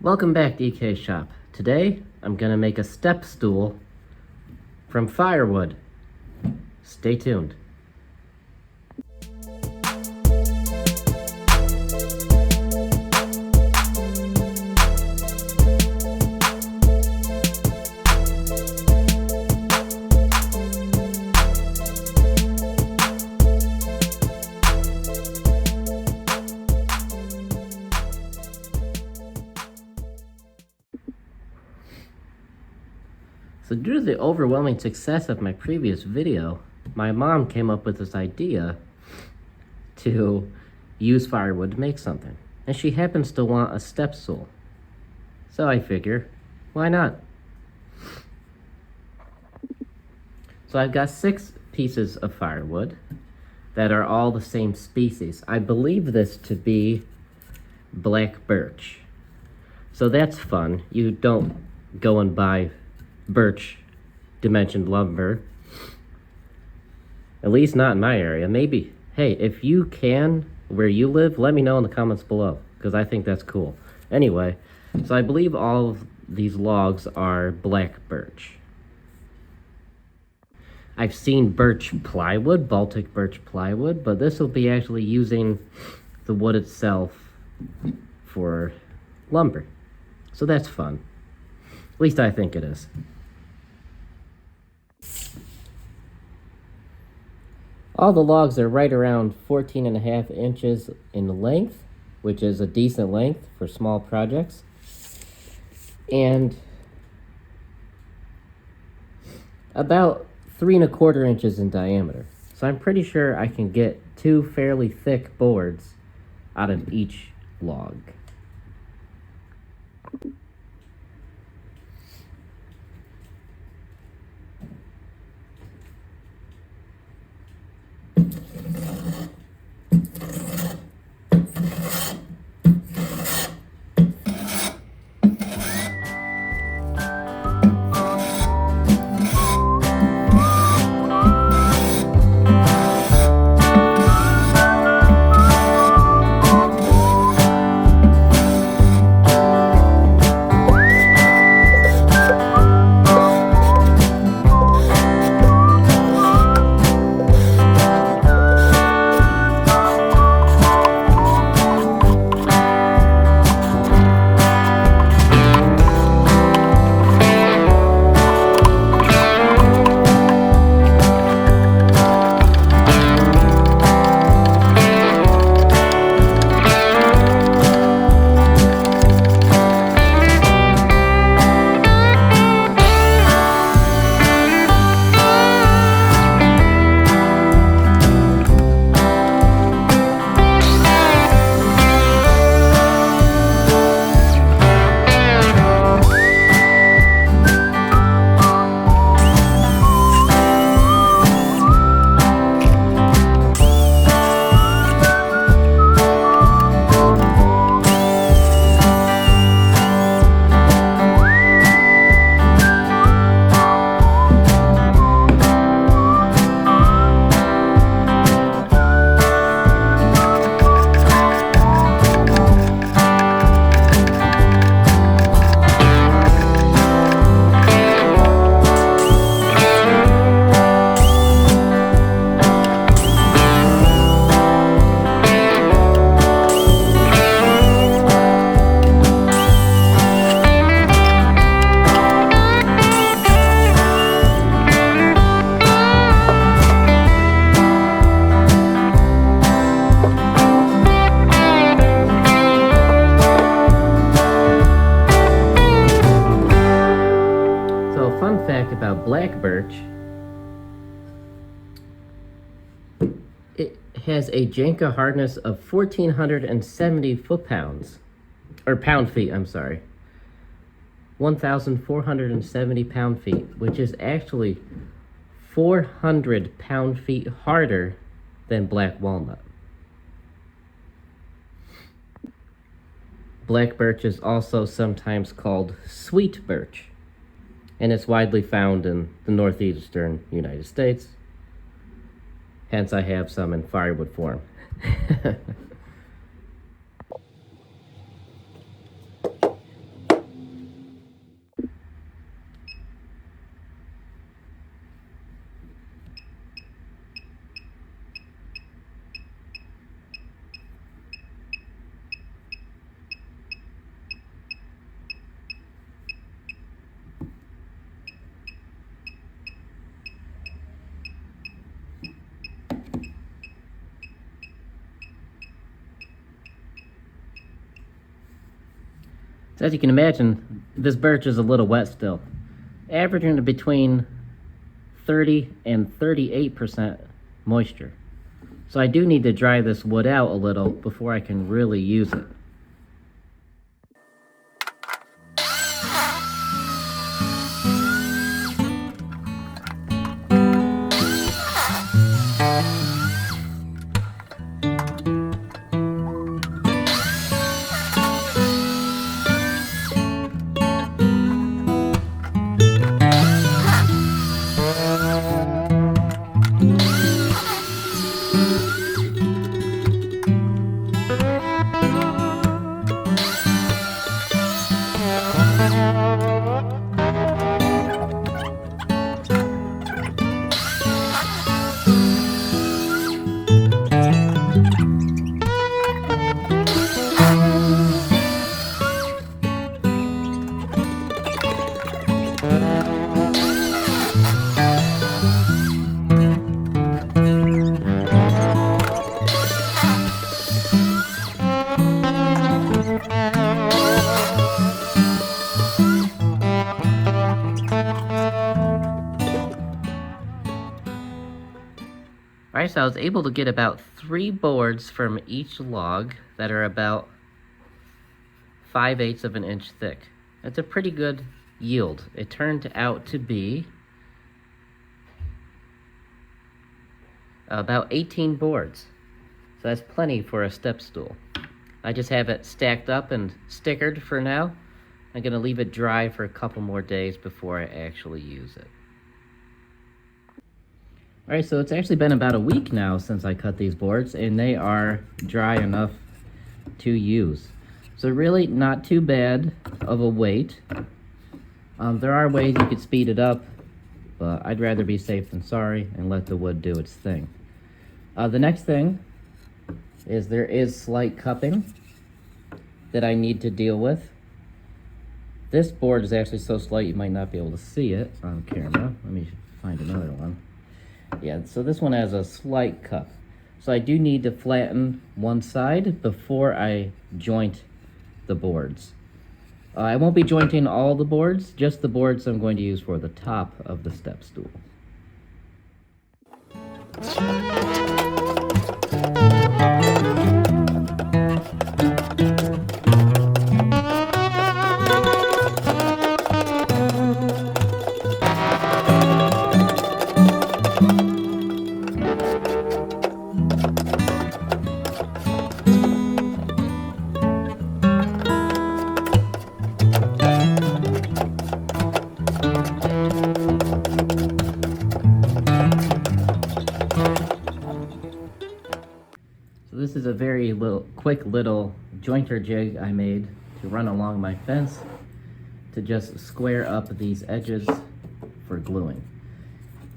Welcome back to EK Shop. Today, I'm gonna make a step stool from firewood. Stay tuned. So due to the overwhelming success of my previous video, my mom came up with this idea to use firewood to make something. And she happens to want a step stool. So I figure, why not? So I've got 6 pieces of firewood that are all the same species. I believe this to be black birch. So that's fun. You don't go and buy birch dimensioned lumber, at least not in my area. Maybe, hey, if you can, where you live, let me know in the comments below, because I think that's cool. Anyway, so I believe all of these logs are black birch. I've seen birch plywood, Baltic birch plywood, but this will be actually using the wood itself for lumber. So that's fun. At least I think it is. All the logs are right around 14.5 inches in length, which is a decent length for small projects. And about 3¼ inches in diameter. So I'm pretty sure I can get 2 fairly thick boards out of each log. About black birch, it has a Janka hardness of 1,470 foot-pounds, or pound-feet, I'm sorry. 1,470 pound-feet, which is actually 400 pound-feet harder than black walnut. Black birch is also sometimes called sweet birch, and it's widely found in the northeastern United States. Hence, I have some in firewood form. So as you can imagine, this birch is a little wet still, averaging between 30 and 38% moisture. So I do need to dry this wood out a little before I can really use it. Alright, so I was able to get about 3 boards from each log that are about 5/8 of an inch thick. That's a pretty good yield. It turned out to be about 18 boards. So that's plenty for a step stool. I just have it stacked up and stickered for now. I'm going to leave it dry for a couple more days before I actually use it. Alright, so it's actually been about a week now since I cut these boards, and they are dry enough to use. So really not too bad of a wait. There are ways you could speed it up, but I'd rather be safe than sorry and let the wood do its thing. The next thing is there is slight cupping that I need to deal with. This board is actually so slight you might not be able to see it on camera. Let me find another one. Yeah, so this one has a slight cup. So I do need to flatten one side before I joint the boards. I won't be jointing all the boards, just the boards I'm going to use for the top of the step stool. This is a very quick little jointer jig I made to run along my fence to just square up these edges for gluing.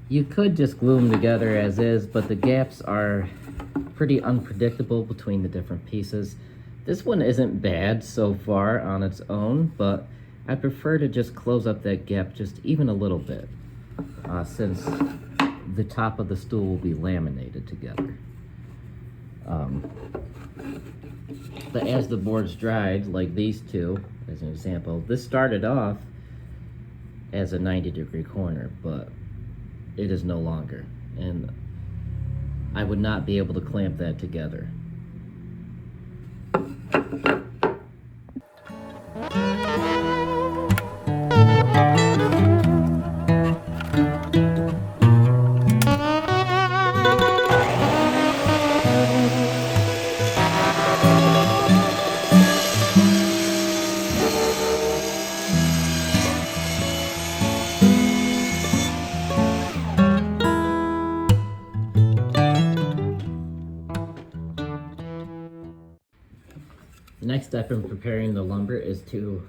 You could just glue them together as is, but the gaps are pretty unpredictable between the different pieces. This one isn't bad so far on its own, but I prefer to just close up that gap just even a little bit, since the top of the stool will be laminated together. But as the boards dried, like these two, as an example, this started off as a 90-degree corner, but it is no longer, and I would not be able to clamp that together. The next step in preparing the lumber is to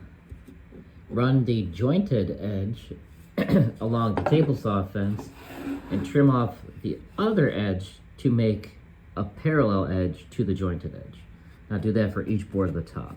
run the jointed edge along the table saw fence and trim off the other edge to make a parallel edge to the jointed edge. Now do that for each board at the top.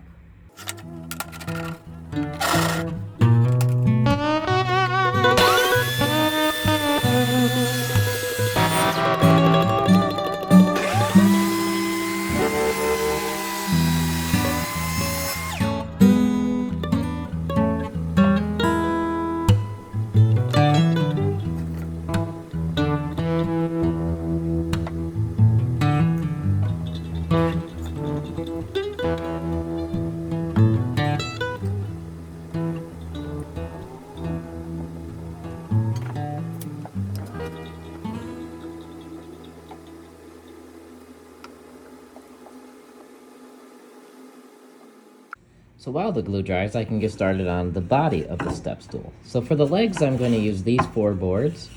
So while the glue dries, I can get started on the body of the step stool. So for the legs, I'm going to use these 4 boards.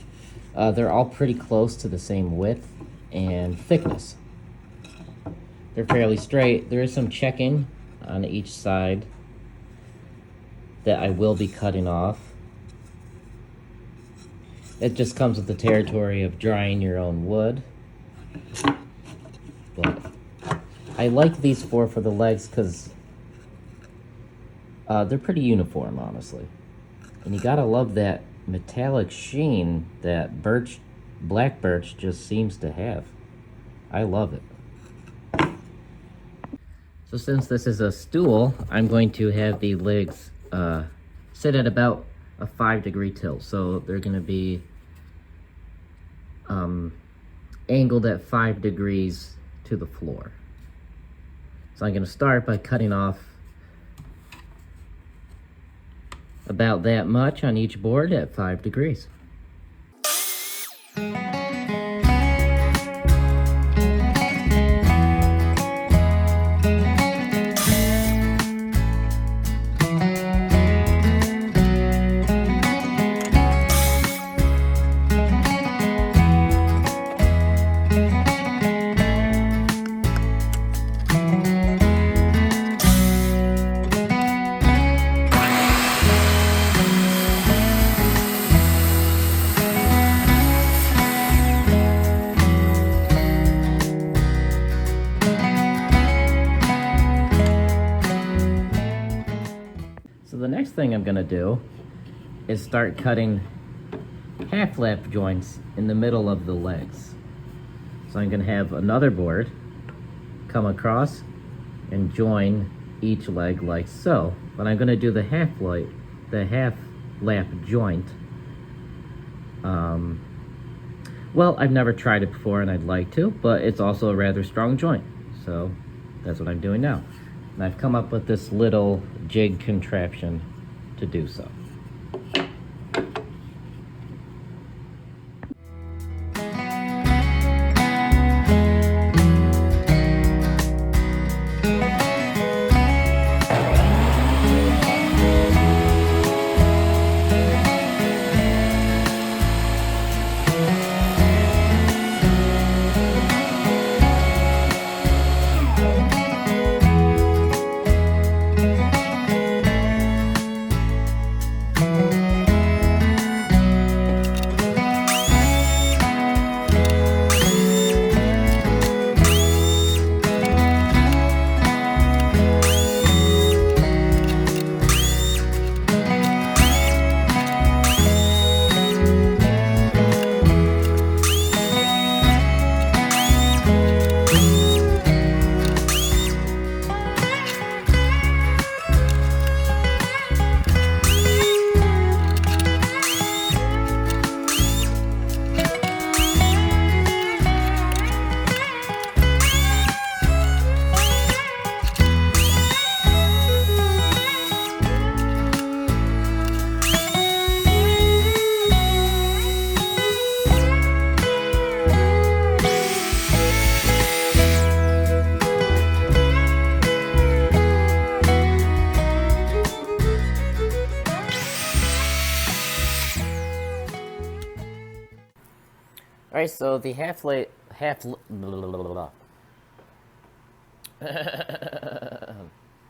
They're all pretty close to the same width and thickness. They're fairly straight. There is some checking on each side that I will be cutting off. It just comes with the territory of drying your own wood. But I like these 4 for the legs because they're pretty uniform, honestly. And you gotta love that metallic sheen that black birch just seems to have. I love it. So since this is a stool, I'm going to have the legs sit at about a 5-degree tilt. So they're gonna be angled at 5 degrees to the floor. So I'm gonna start by cutting off about that much on each board at 5 degrees. So the next thing I'm gonna do is start cutting half lap joints in the middle of the legs. So I'm gonna have another board come across and join each leg like so. But I'm gonna do the half lap joint. Well, I've never tried it before and I'd like to, but it's also a rather strong joint. So that's what I'm doing now. And I've come up with this little jig contraption to do so. Alright, so the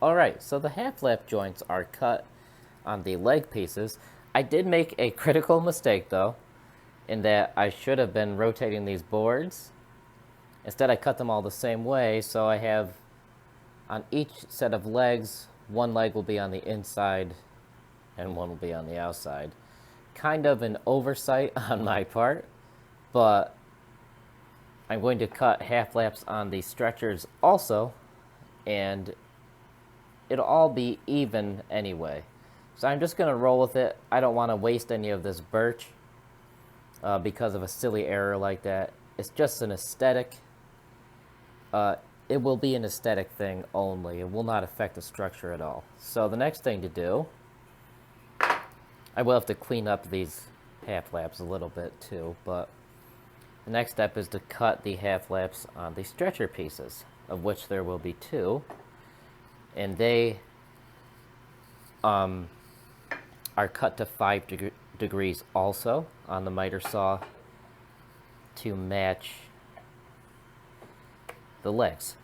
Alright, so the half lap joints are cut on the leg pieces. I did make a critical mistake though, in that I should have been rotating these boards. Instead I cut them all the same way, so I have on each set of legs, one leg will be on the inside and one will be on the outside. Kind of an oversight on my part, but I'm going to cut half laps on the stretchers also, and it'll all be even anyway. So I'm just going to roll with it. I don't want to waste any of this birch because of a silly error like that. It's just an aesthetic. It will be an aesthetic thing only. It will not affect the structure at all. So the next thing to do, I will have to clean up these half laps a little bit too, but the next step is to cut the half laps on the stretcher pieces, of which there will be 2, and they are cut to 5 degrees also on the miter saw to match the legs.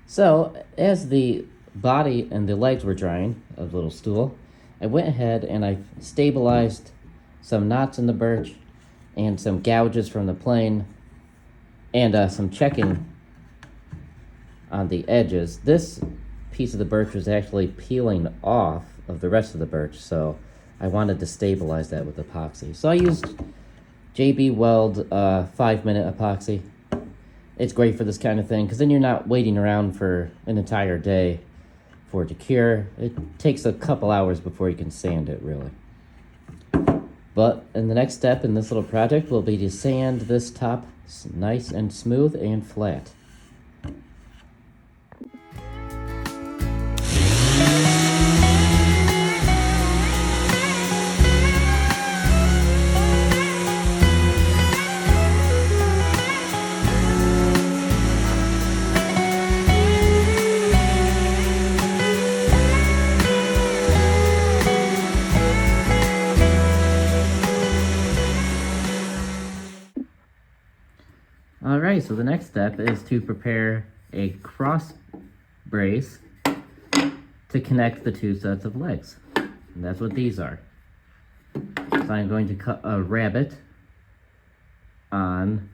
So, as the body and the legs were drying, a little stool, I went ahead and I stabilized some knots in the birch and some gouges from the plane and some checking on the edges. This piece of the birch was actually peeling off of the rest of the birch, so I wanted to stabilize that with epoxy. So I used JB Weld 5-minute epoxy. It's great for this kind of thing because then you're not waiting around for an entire day for it to cure. It takes a couple hours before you can sand it, really. But in the next step in this little project will be to sand this top nice and smooth and flat. Alright, so the next step is to prepare a cross brace to connect the two sets of legs. And that's what these are. So I'm going to cut a rabbet on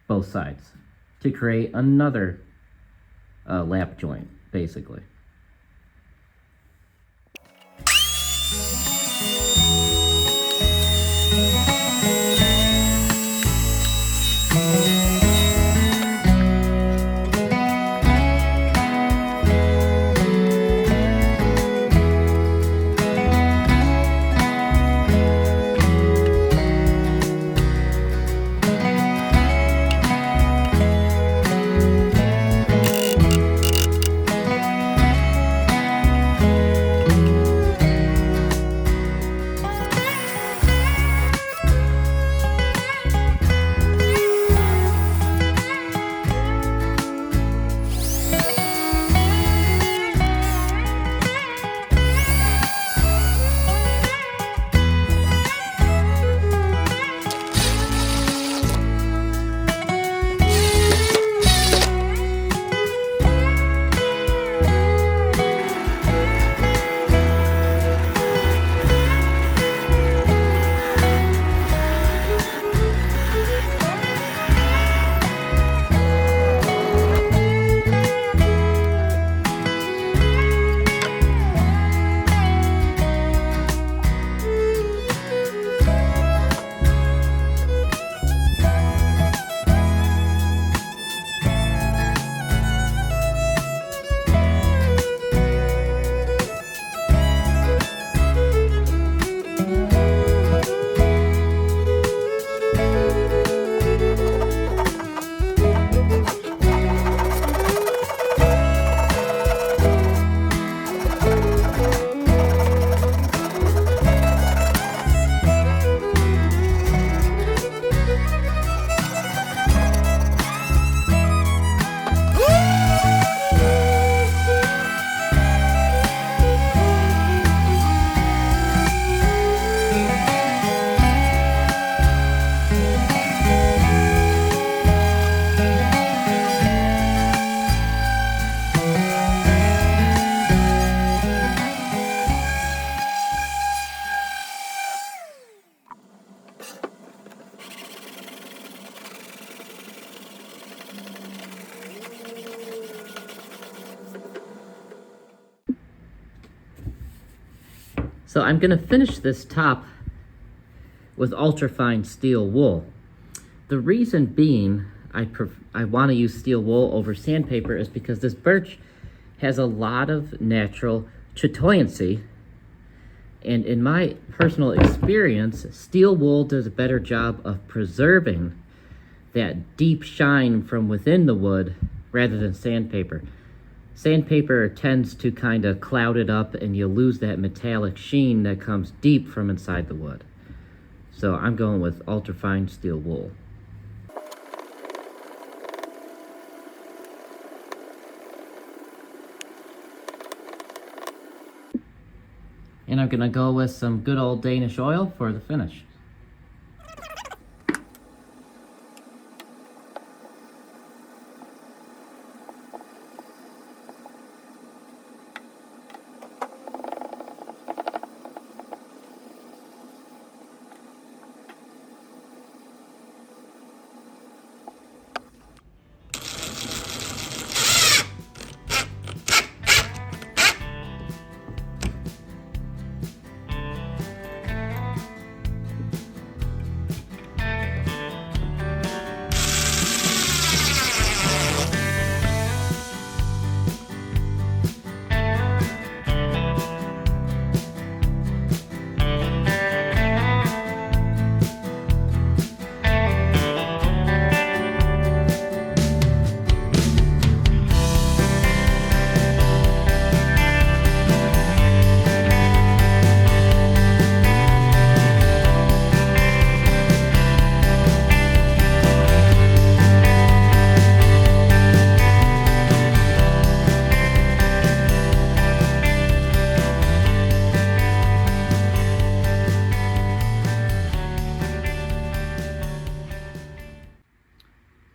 both sides to create another lap joint, basically. So I'm going to finish this top with ultrafine steel wool. The reason being I want to use steel wool over sandpaper is because this birch has a lot of natural chatoyancy, and in my personal experience, steel wool does a better job of preserving that deep shine from within the wood rather than sandpaper. Sandpaper tends to kind of cloud it up and you lose that metallic sheen that comes deep from inside the wood. So I'm going with ultrafine steel wool. And I'm gonna go with some good old Danish oil for the finish.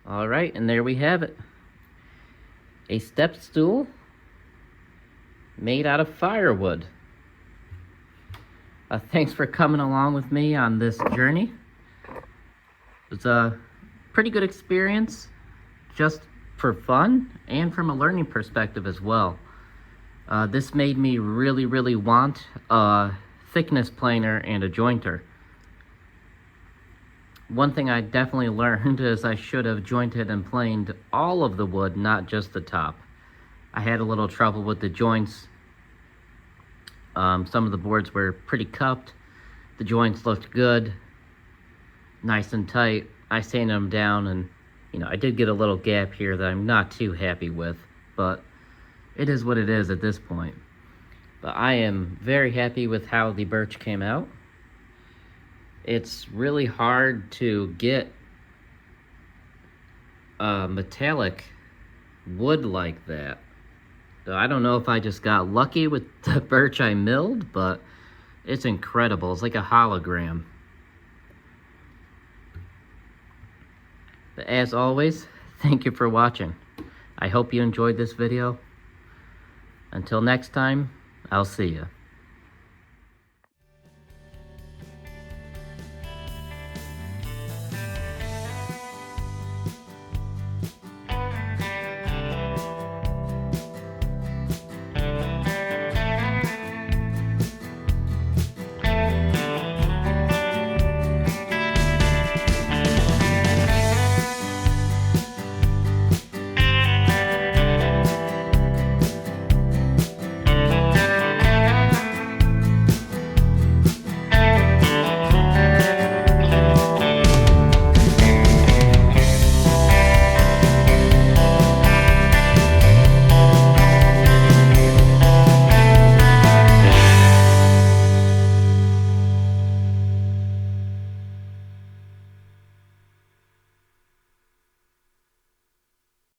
All right, and there we have it. A step stool made out of firewood. Thanks for coming along with me on this journey. It's a pretty good experience, just for fun and from a learning perspective as well. This made me really want a thickness planer and a jointer. One thing I definitely learned is I should have jointed and planed all of the wood, not just the top. I had a little trouble with the joints. Some of the boards were pretty cupped. The joints looked good, nice and tight. I sanded them down and, I did get a little gap here that I'm not too happy with, but it is what it is at this point. But I am very happy with how the birch came out. It's really hard to get metallic wood like that. So I don't know if I just got lucky with the birch I milled, but it's incredible. It's like a hologram. But as always, thank you for watching. I hope you enjoyed this video. Until next time, I'll see you.